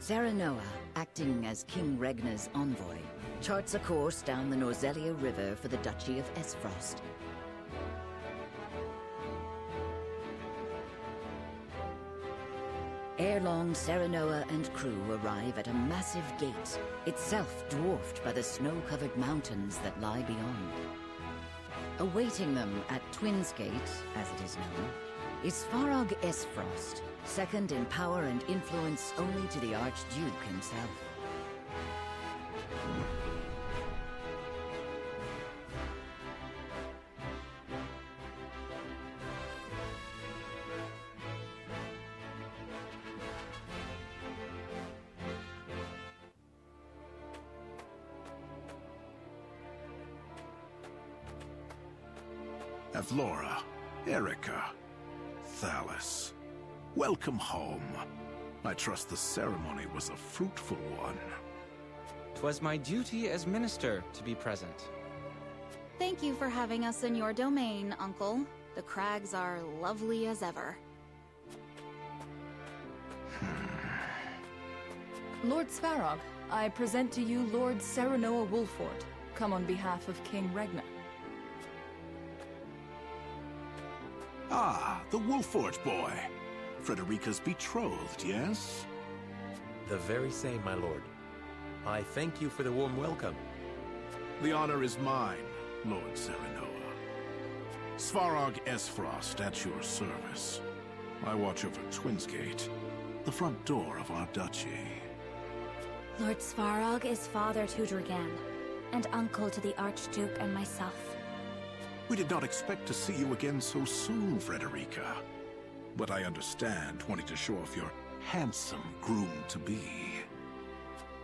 Serenoa, acting as King Regna's envoy, charts a course down the Norzelia River for the Duchy of Esfrost. Ere long, Serenoa and crew arrive at a massive gate, itself dwarfed by the snow-covered mountains that lie beyond. Awaiting them at Twins Gate, as it is known, is Farog Esfrost, second in power and influence only to the Archduke himself. Avlora, Erica, Thalis, welcome home. I trust the ceremony was a fruitful one. 'Twas my duty as minister to be present. Thank you for having us in your domain, Uncle. The crags are lovely as ever. Lord Svarog, I present to you Lord Serenoa Wolford, come on behalf of King Regna. Ah, the Wolford boy. Frederica's betrothed, yes? The very same, my lord. I thank you for the warm welcome. The honor is mine, Lord Serenoa. Svarog Esfrost at your service. I watch over Twins Gate, the front door of our duchy. Lord Svarog is father to Dragan, and uncle to the Archduke and myself. We did not expect to see you again so soon, Frederica. But I understand wanting to show off your handsome groom-to-be.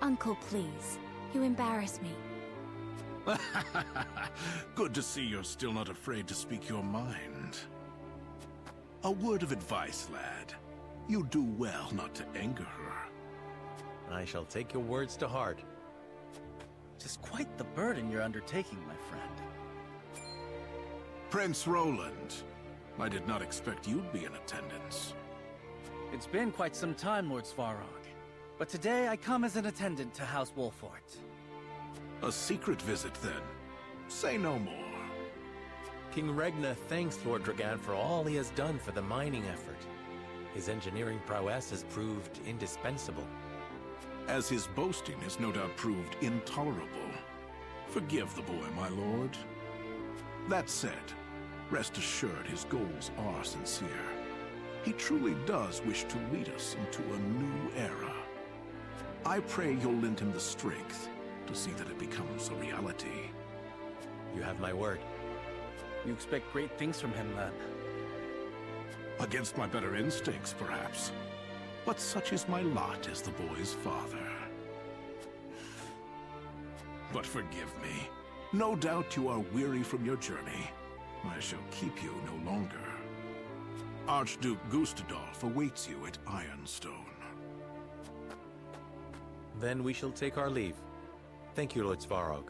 Uncle, please. You embarrass me. Good to see you're still not afraid to speak your mind. A word of advice, lad. You do well not to anger her. I shall take your words to heart. Tis quite the burden you're undertaking, my friend. Prince Roland, I did not expect you'd be in attendance. It's been quite some time, Lord Svarog. But today I come as an attendant to House Wolford. A secret visit, then. Say no more. King Regna thanks Lord Dragan for all he has done for the mining effort. His engineering prowess has proved indispensable. As his boasting has no doubt proved intolerable. Forgive the boy, my lord. That said, rest assured his goals are sincere. He truly does wish to lead us into a new era. I pray you'll lend him the strength to see that it becomes a reality. You have my word. You expect great things from him, then? Against my better instincts, perhaps. But such is my lot as the boy's father. But forgive me. No doubt you are weary from your journey. I shall keep you no longer. Archduke Gustadolf awaits you at Ironstone. Then we shall take our leave. Thank you, Lord Svarog.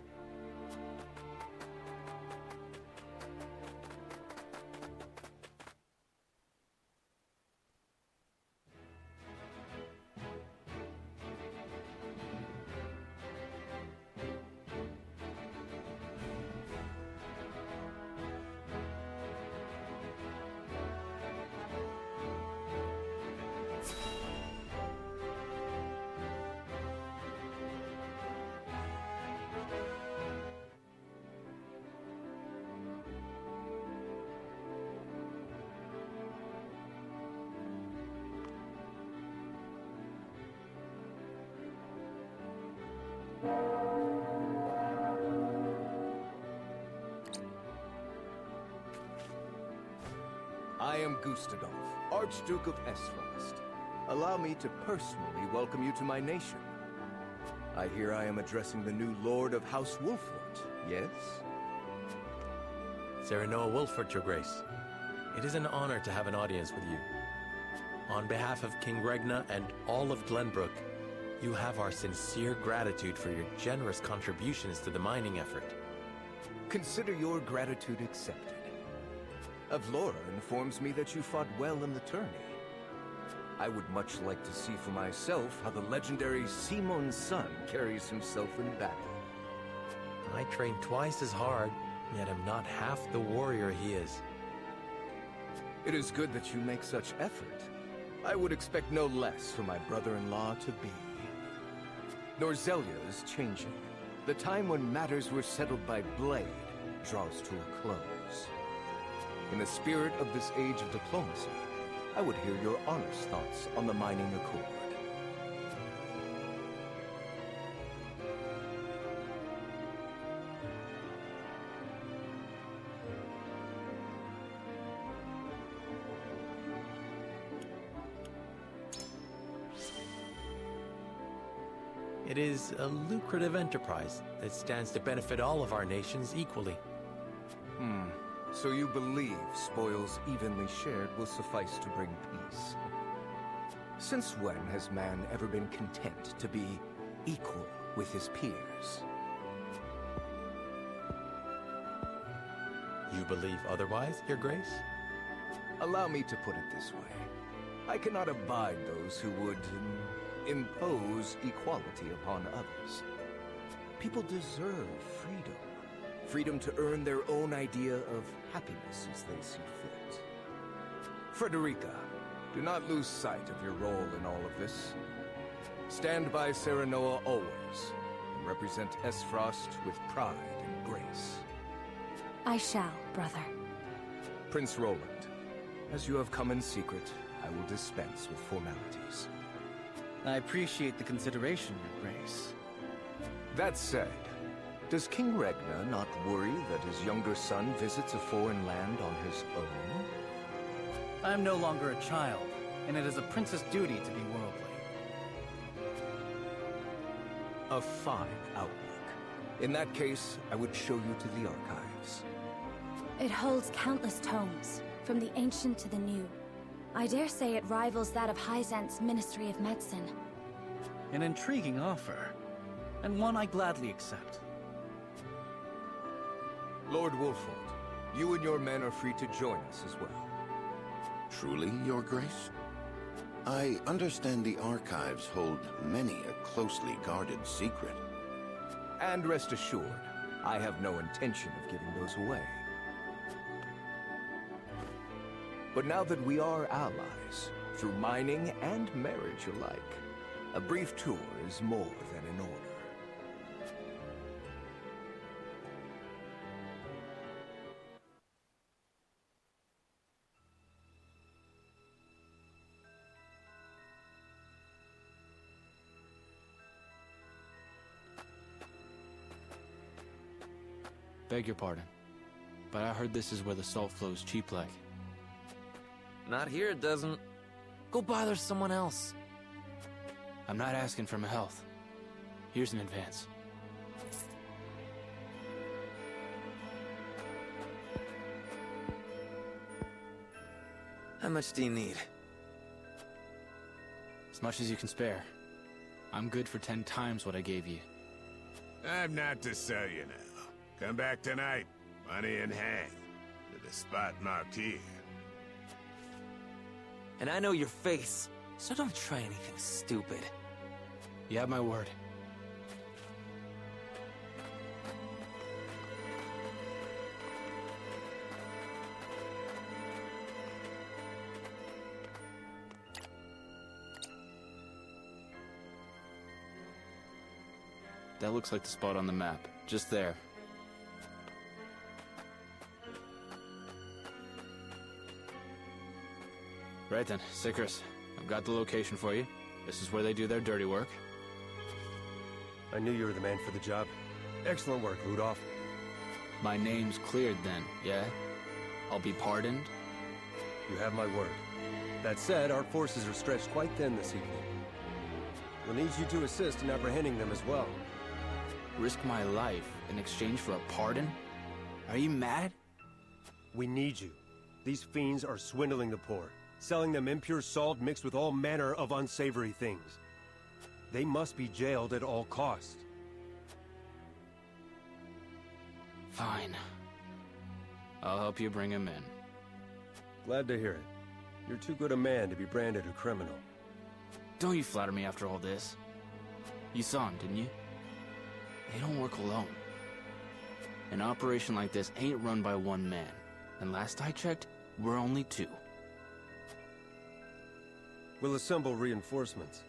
I am Gustadolf, Archduke of Esfrost. Allow me to personally welcome you to my nation. I hear I am addressing the new Lord of House Wolford, yes? Serenoa Wolford, Your Grace. It is an honor to have an audience with you. On behalf of King Regna and all of Glenbrook, you have our sincere gratitude for your generous contributions to the mining effort. Consider your gratitude accepted. Avlora informs me that you fought well in the tourney. I would much like to see for myself how the legendary Simon's son carries himself in battle. I train twice as hard, yet am not half the warrior he is. It is good that you make such effort. I would expect no less for my brother-in-law to be. Norzelia is changing. The time when matters were settled by blade draws to a close. In the spirit of this age of diplomacy, I would hear your honest thoughts on the mining accord. It is a lucrative enterprise that stands to benefit all of our nations equally. So you believe spoils evenly shared will suffice to bring peace? Since when has man ever been content to be equal with his peers? You believe otherwise, Your Grace? Allow me to put it this way. I cannot abide those who would impose equality upon others. People deserve freedom. Freedom to earn their own idea of happiness as they see fit. Frederica, do not lose sight of your role in all of this. Stand by Serenoa always, and represent Esfrost with pride and grace. I shall, brother. Prince Roland, as you have come in secret, I will dispense with formalities. I appreciate the consideration, Your Grace. That said, does King Regna not worry that his younger son visits a foreign land on his own? I am no longer a child, and it is a prince's duty to be worldly. A fine outlook. In that case, I would show you to the archives. It holds countless tomes, from the ancient to the new. I dare say it rivals that of Hyzant's Ministry of Medicine. An intriguing offer, and one I gladly accept. Lord Wolford, you and your men are free to join us as well. Truly, Your Grace? I understand the archives hold many a closely guarded secret. And rest assured, I have no intention of giving those away. But now that we are allies, through mining and marriage alike, a brief tour is more than in order. Beg your pardon, but I heard this is where the salt flows cheap like. Not here, it doesn't. Go bother someone else. I'm not asking for my health. Here's an advance. How much do you need? As much as you can spare. I'm good for 10 times what I gave you. I'm not to sell you now. Come back tonight, money in hand, to the spot marked here. And I know your face, so don't try anything stupid. You have my word. That looks like the spot on the map. Just there. Right then, Sickers. I've got the location for you. This is where they do their dirty work. I knew you were the man for the job. Excellent work, Rudolph. My name's cleared then, yeah? I'll be pardoned? You have my word. That said, our forces are stretched quite thin this evening. We'll need you to assist in apprehending them as well. Risk my life in exchange for a pardon? Are you mad? We need you. These fiends are swindling the poor, selling them impure salt mixed with all manner of unsavory things. They must be jailed at all costs. Fine. I'll help you bring him in. Glad to hear it. You're too good a man to be branded a criminal. Don't you flatter me after all this. You saw him, didn't you? They don't work alone. An operation like this ain't run by one man. And last I checked, we're only two. We'll assemble reinforcements.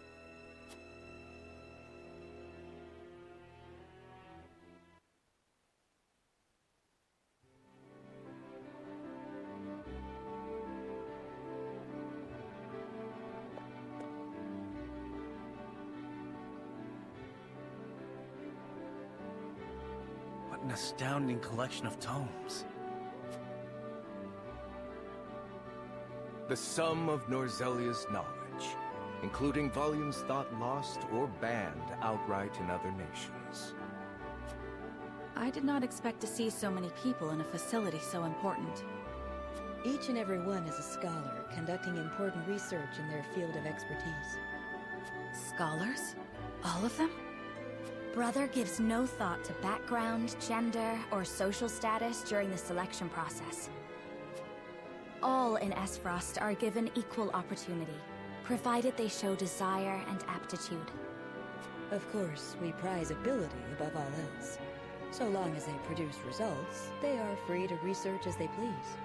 What an astounding collection of tomes. The sum of Norzelia's knowledge, including volumes thought lost or banned outright in other nations. I did not expect to see so many people in a facility so important. Each and every one is a scholar, conducting important research in their field of expertise. Scholars? All of them? Brother gives no thought to background, gender, or social status during the selection process. All in Esfrost are given equal opportunity, provided they show desire and aptitude. Of course, we prize ability above all else. So long as they produce results, they are free to research as they please.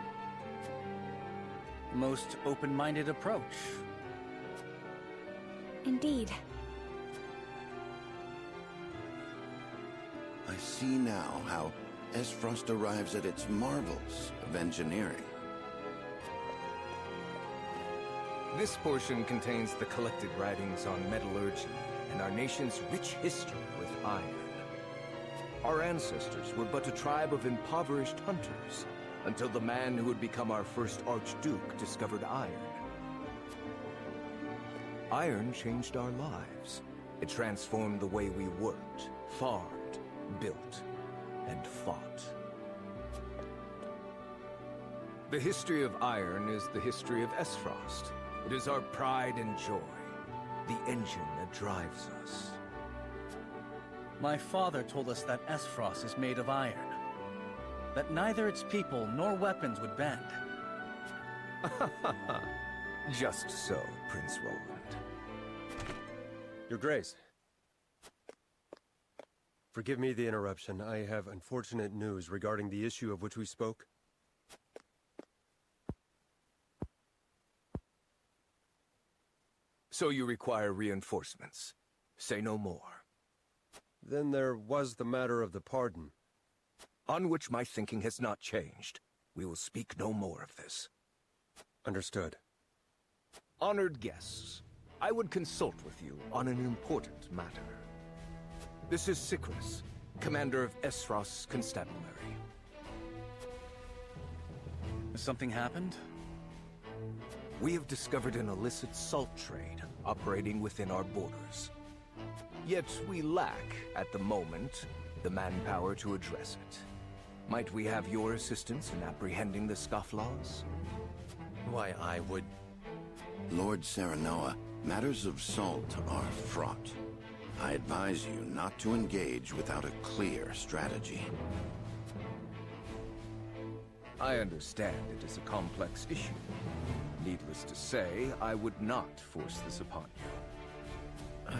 Most open-minded approach. Indeed. I see now how Esfrost arrives at its marvels of engineering. This portion contains the collected writings on metallurgy and our nation's rich history with iron. Our ancestors were but a tribe of impoverished hunters, until the man who would become our first Archduke discovered iron. Iron changed our lives. It transformed the way we worked, farmed, built, and fought. The history of iron is the history of Esfrost. It is our pride and joy, the engine that drives us. My father told us that Esfrost is made of iron. That neither its people nor weapons would bend. Just so, Prince Roland. Your Grace. Forgive me the interruption. I have unfortunate news regarding the issue of which we spoke. So you require reinforcements. Say no more. Then there was the matter of the pardon. On which my thinking has not changed. We will speak no more of this. Understood. Honored guests, I would consult with you on an important matter. This is Sicris, commander of Esfrost's constabulary. Has something happened? We have discovered an illicit salt trade operating within our borders. Yet we lack, at the moment, the manpower to address it. Might we have your assistance in apprehending the scofflaws? Why, I would... Lord Serenoa, matters of salt are fraught. I advise you not to engage without a clear strategy. I understand it is a complex issue. Needless to say, I would not force this upon you.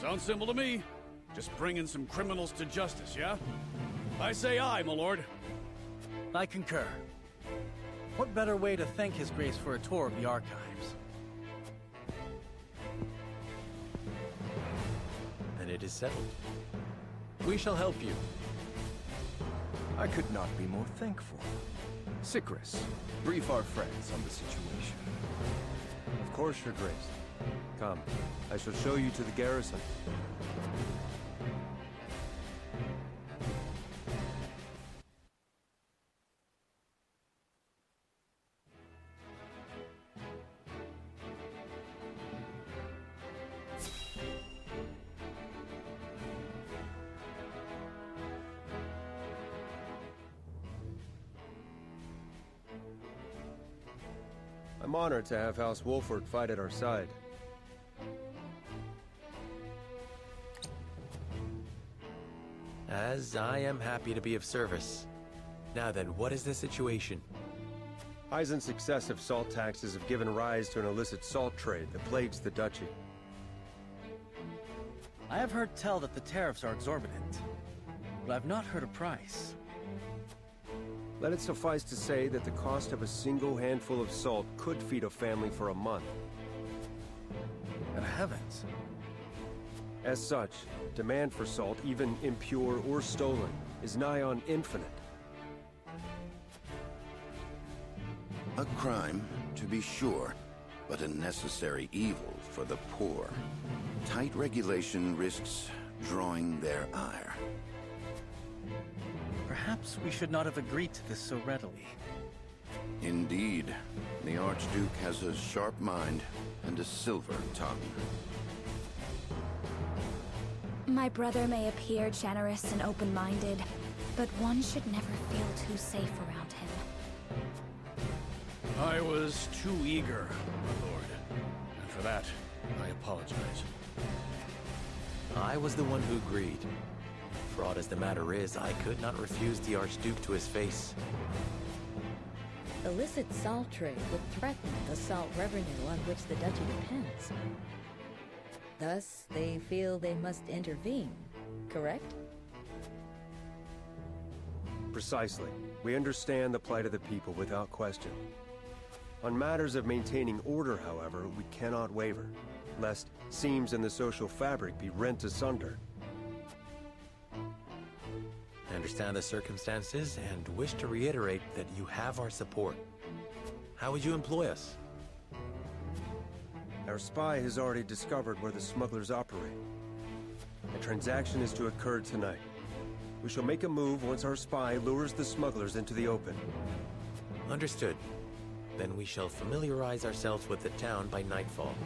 Sounds simple to me. Just bringing some criminals to justice, yeah? I say aye, my lord. I concur. What better way to thank His Grace for a tour of the archives? And it is settled. We shall help you. I could not be more thankful. Sicris, brief our friends on the situation. Of course, Your Grace. Come, I shall show you to the garrison. I'm honored to have House Wolford fight at our side. As I am happy to be of service. Now then, what is the situation? Eisen's successive salt taxes have given rise to an illicit salt trade that plagues the duchy. I have heard tell that the tariffs are exorbitant, but I've not heard a price. Let it suffice to say that the cost of a single handful of salt could feed a family for a month. Good heavens. As such, demand for salt, even impure or stolen, is nigh on infinite. A crime, to be sure, but a necessary evil for the poor. Tight regulation risks drawing their ire. Perhaps we should not have agreed to this so readily. Indeed, the Archduke has a sharp mind and a silver tongue. My brother may appear generous and open-minded, but one should never feel too safe around him. I was too eager, my lord. And for that, I apologize. I was the one who agreed. Fraught as the matter is, I could not refuse the Archduke to his face. Illicit salt trade would threaten the salt revenue on which the duchy depends. Thus, they feel they must intervene, correct? Precisely. We understand the plight of the people without question. On matters of maintaining order, however, we cannot waver, lest seams in the social fabric be rent asunder. I understand the circumstances and wish to reiterate that you have our support. How would you employ us? Our spy has already discovered where the smugglers operate. A transaction is to occur tonight. We shall make a move once our spy lures the smugglers into the open. Understood. Then we shall familiarize ourselves with the town by nightfall.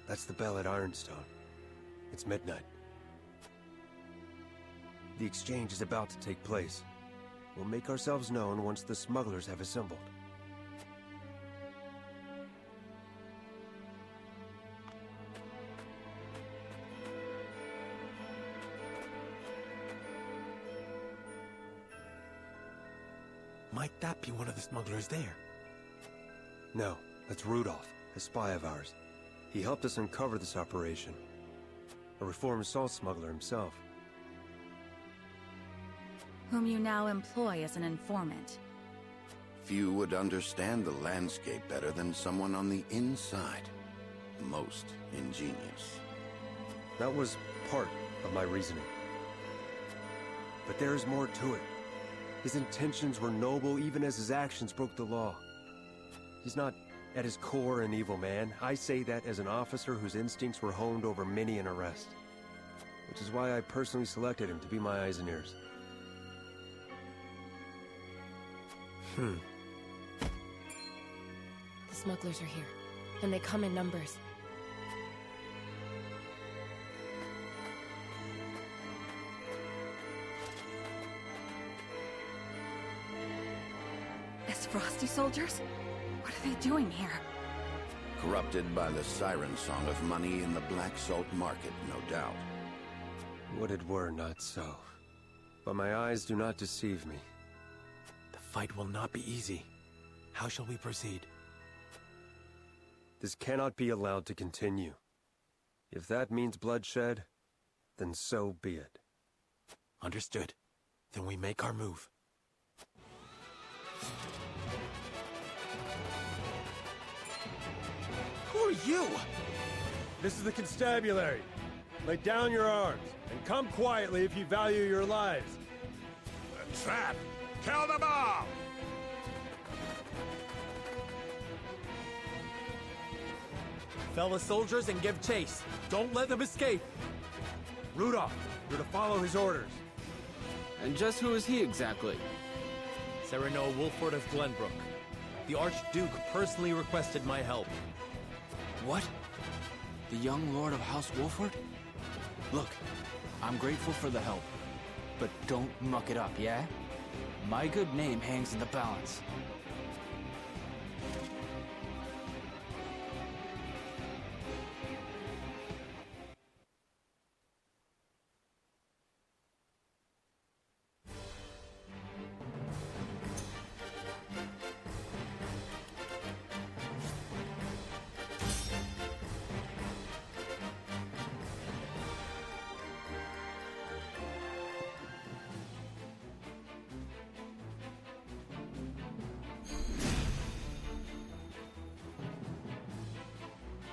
That's the bell at Ironstone. It's midnight. The exchange is about to take place. We'll make ourselves known once the smugglers have assembled. Might that be one of the smugglers there? No, that's Rudolph, a spy of ours. He helped us uncover this operation. A reformed salt smuggler himself. Whom you now employ as an informant. Few would understand the landscape better than someone on the inside. Most ingenious. That was part of my reasoning. But there is more to it. His intentions were noble even as his actions broke the law. He's not At his core, an evil man. I say that as an officer whose instincts were honed over many an arrest. Which is why I personally selected him to be my eyes and ears. The smugglers are here, and they come in numbers. Frosty soldiers? What are they doing here? Corrupted by the siren song of money in the black salt market, no doubt. Would it were not so. But my eyes do not deceive me. The fight will not be easy. How shall we proceed? This cannot be allowed to continue. If that means bloodshed, then so be it. Understood. Then we make our move. Who are you? This is the constabulary. Lay down your arms, and come quietly if you value your lives. The trap! Kill them all! Fellow soldiers, and give chase. Don't let them escape. Rudolph, you're to follow his orders. And just who is he exactly? Serenoa Wolford of Glenbrook. The Archduke personally requested my help. What? The young Lord of House Wolford? Look, I'm grateful for the help, but don't muck it up, yeah? My good name hangs in the balance.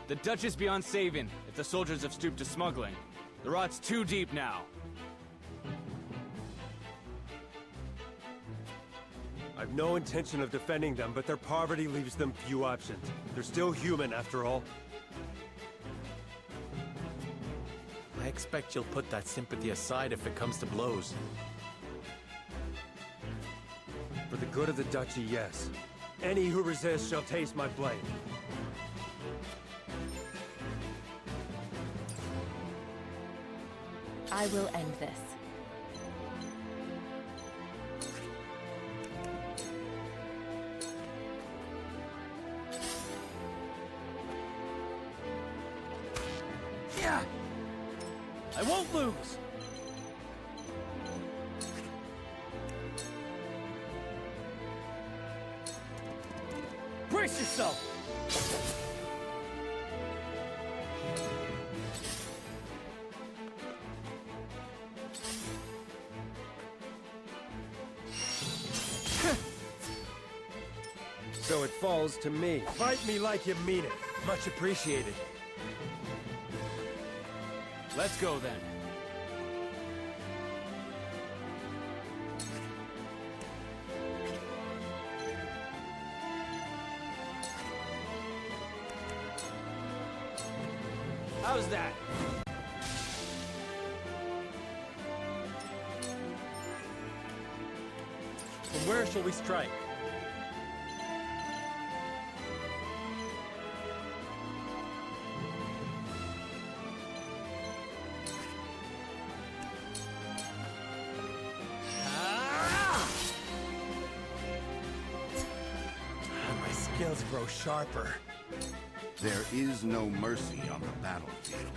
The Dutch is beyond saving, if the soldiers have stooped to smuggling. The rot's too deep now. I've no intention of defending them, but their poverty leaves them few options. They're still human, after all. I expect you'll put that sympathy aside if it comes to blows. For the good of the duchy, yes. Any who resist shall taste my blade. I will end this. Yeah! I won't lose! Brace yourself! So it falls to me. Fight me like you mean it. Much appreciated. Let's go then. How's that? From where shall we strike? My skills grow sharper. There is no mercy on the battlefield.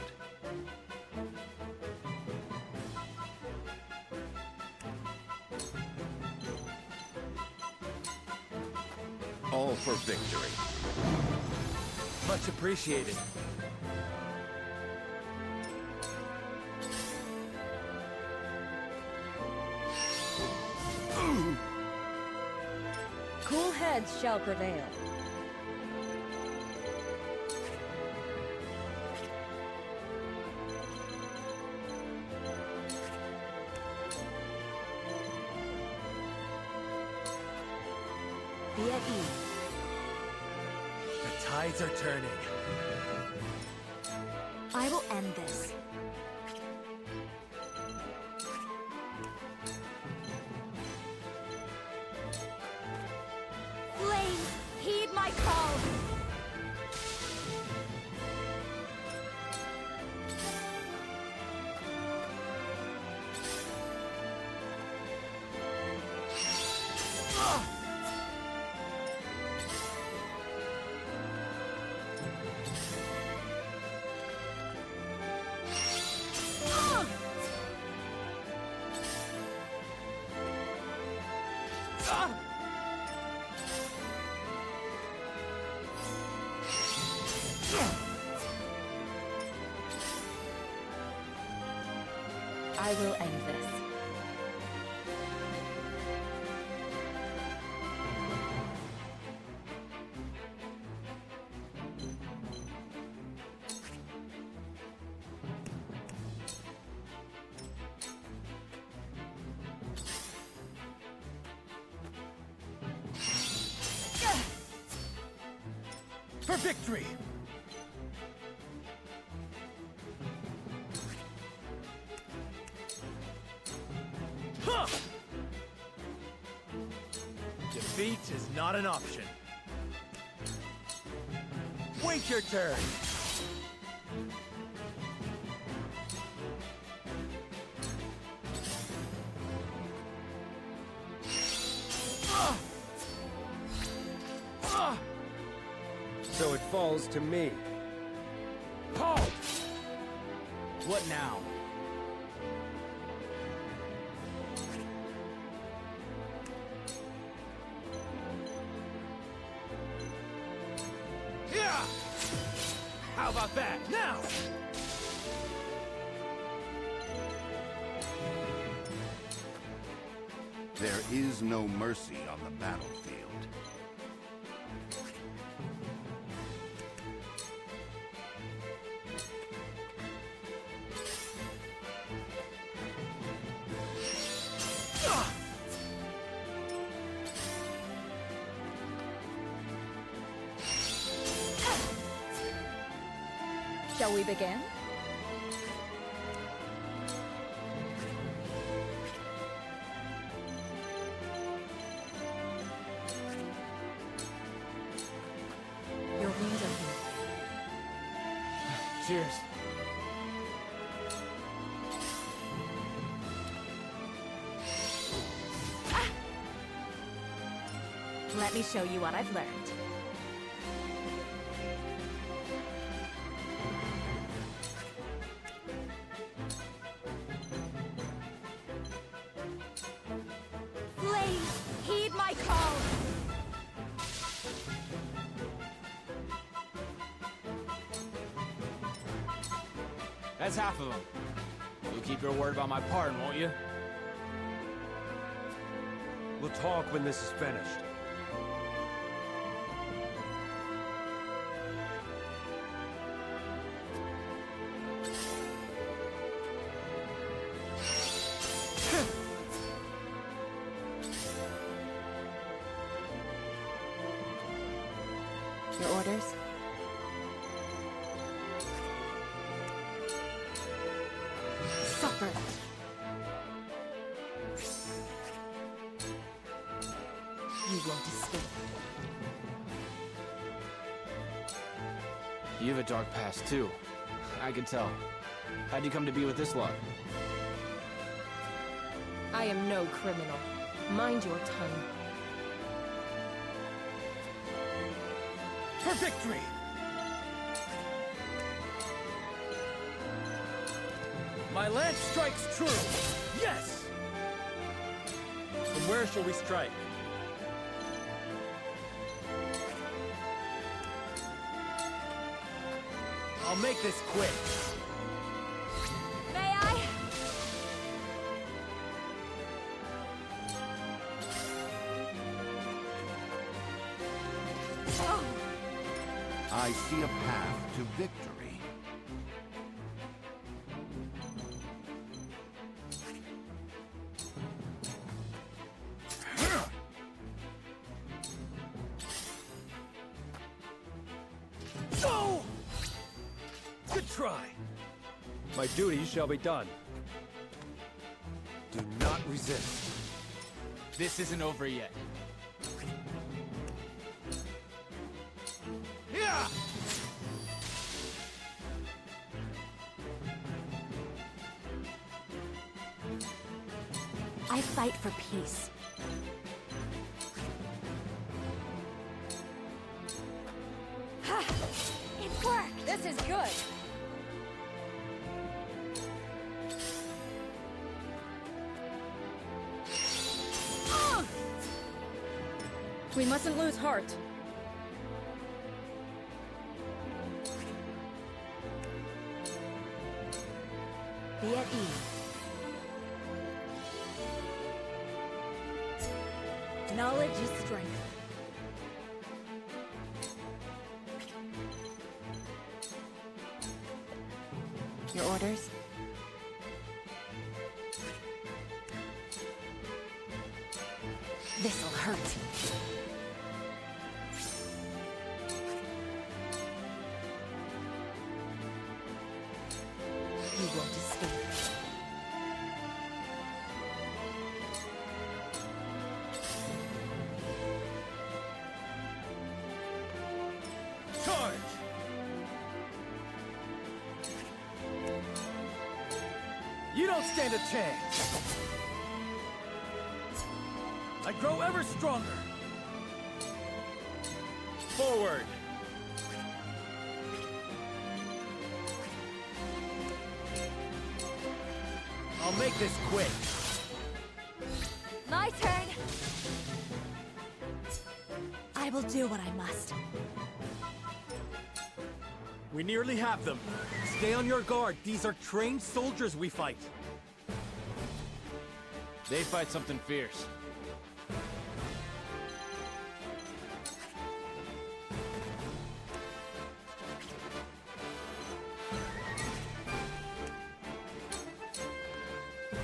All for victory. Much appreciated. Cool heads shall prevail. The tides are turning. I will end this. Flames, heed my call! I will end this. For victory! Huh! Defeat is not an option. Wait your turn! So it falls to me. Halt! What now? Yeah! How about that? Now! There is no mercy on the battlefield. Shall we begin? Your wounds are healed. Cheers. Let me show you what I've learned. Flames, heed my call! That's half of them. You'll keep your word about my pardon, won't you? We'll talk when this is finished. Your orders? Suffer! You won't escape. You have a dark past, too. I can tell. How'd you come to be with this lot? I am no criminal. Mind your tongue. For victory! My lance strikes true! Yes! From where shall we strike? I'll make this quick. May I? Oh. I see a path to victory. try. My duty shall be done. Do not resist. This isn't over yet. Yeah! I fight for peace. Ha! It worked! This is good. We mustn't lose heart. Be at ease. Knowledge is strength. Your orders? This'll hurt. You won't escape. Charge! You don't stand a chance. I grow ever stronger. Forward. I'll make this quick. My turn! I will do what I must. We nearly have them. Stay on your guard. These are trained soldiers we fight. They fight something fierce.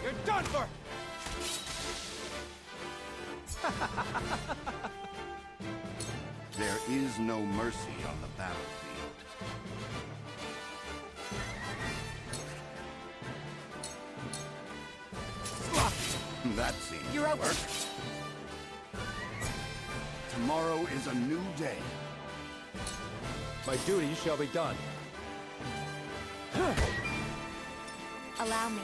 You're done for! There is no mercy on the battlefield. That seems You're to over. work. Tomorrow is a new day. My duty shall be done. Allow me.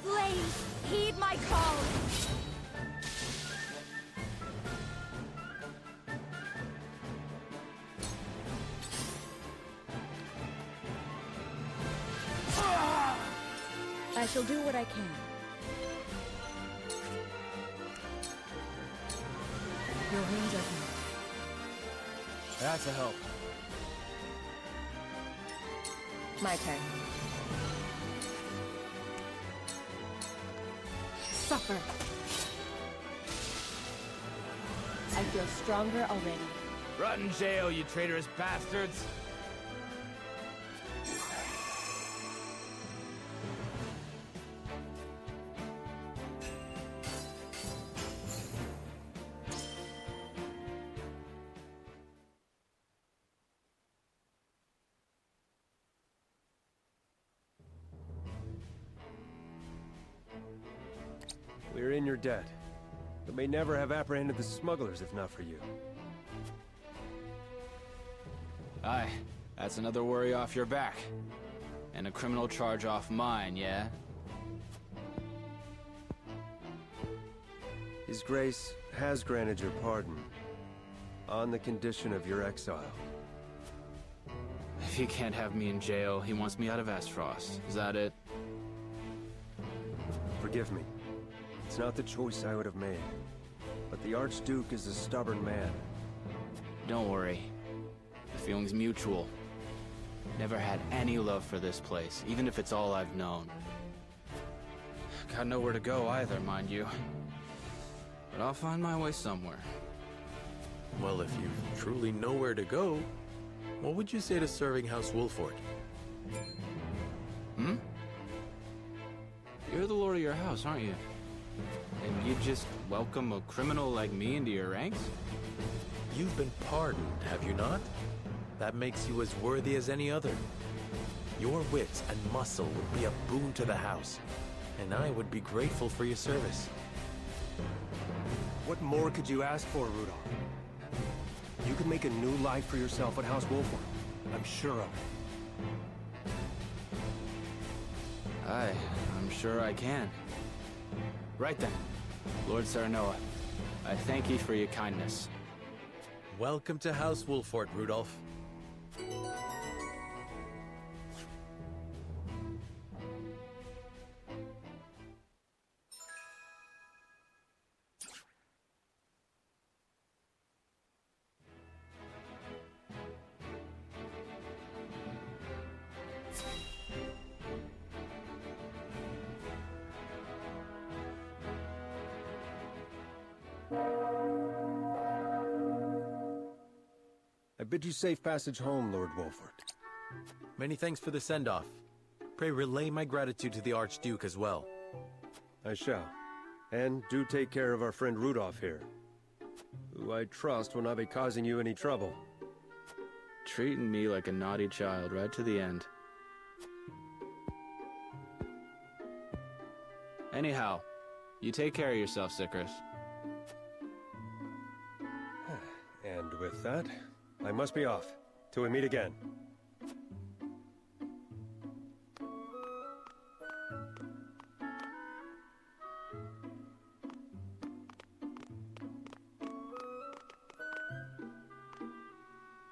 Blaze, heed my call! I shall do what I can. Your wounds are healed. That's a help. My turn. Suffer. I feel stronger already. Rot in jail, you traitorous bastards! We're in your debt, but may never have apprehended the smugglers if not for you. Aye, that's another worry off your back. And a criminal charge off mine, yeah? His Grace has granted your pardon, on the condition of your exile. If he can't have me in jail, he wants me out of Aesfrost. Is that it? Forgive me. It's not the choice I would have made. But the Archduke is a stubborn man. Don't worry. The feeling's mutual. Never had any love for this place, even if it's all I've known. Got nowhere to go either, mind you. But I'll find my way somewhere. Well, if you truly know where to go, what would you say to serving House Wolford? Hmm? You're the lord of your house, aren't you? And you just welcome a criminal like me into your ranks? You've been pardoned, have you not? That makes you as worthy as any other. Your wits and muscle would be a boon to the house, and I would be grateful for your service. What more could you ask for, Rudolph? You could make a new life for yourself at House Wolford. I'm sure of it. I'm sure I can. Right then, Lord Serenoa, I thank ye for your kindness. Welcome to House Wolford, Rudolph. I bid you safe passage home, Lord Wolford. Many thanks for the send-off. Pray relay my gratitude to the Archduke as well. I shall. And do take care of our friend Rudolph here, who I trust will not be causing you any trouble. Treating me like a naughty child right to the end. Anyhow, you take care of yourself, Sicrus. And with that, I must be off. Till we meet again.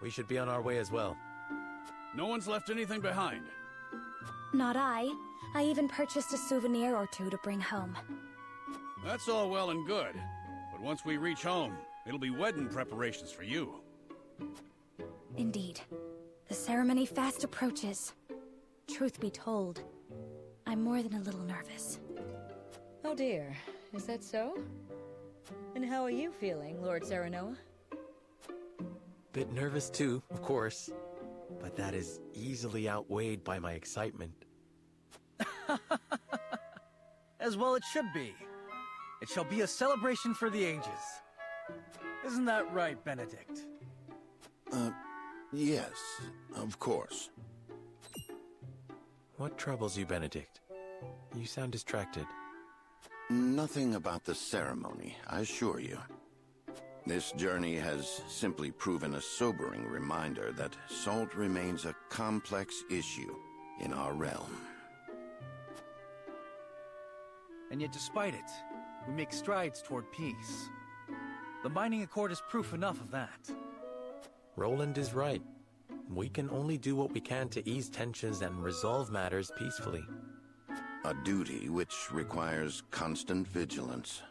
We should be on our way as well. No one's left anything behind. Not I. I even purchased a souvenir or two to bring home. That's all well and good. But once we reach home, it'll be wedding preparations for you. Indeed. The ceremony fast approaches. Truth be told, I'm more than a little nervous. Oh dear, is that so? And how are you feeling, Lord Serenoa? Bit nervous too, of course. But that is easily outweighed by my excitement. As well it should be. It shall be a celebration for the ages. Isn't that right, Benedict? Yes, of course. What troubles you, Benedict? You sound distracted. Nothing about the ceremony, I assure you. This journey has simply proven a sobering reminder that salt remains a complex issue in our realm. And yet despite it, we make strides toward peace. The Mining Accord is proof enough of that. Roland is right. We can only do what we can to ease tensions and resolve matters peacefully. A duty which requires constant vigilance.